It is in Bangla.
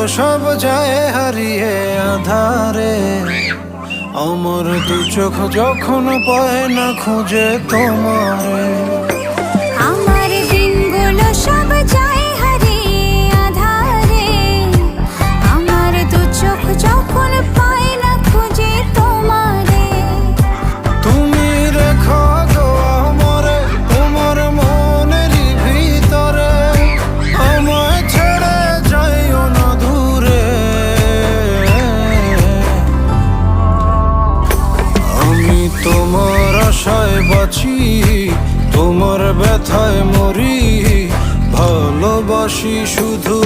সব যায় হারিয়ে আধারে, আমার দু চোখ যখন পায় না খুঁজে তোমারে। আমার দিনগুলো সব যায় হারিয়ে আঁধারে, আমার দু চোখ যখন পায় না খুঁজে তোমারে। তুমি রেখো গো আমারে তোমার মনেরই ভিতরে, আমায় ছেড়ে যাইও না দূরে। আমি তোমার আশায় বাঁচি, তোমার ব্যথায় মরি, ভালোবাসি শুধু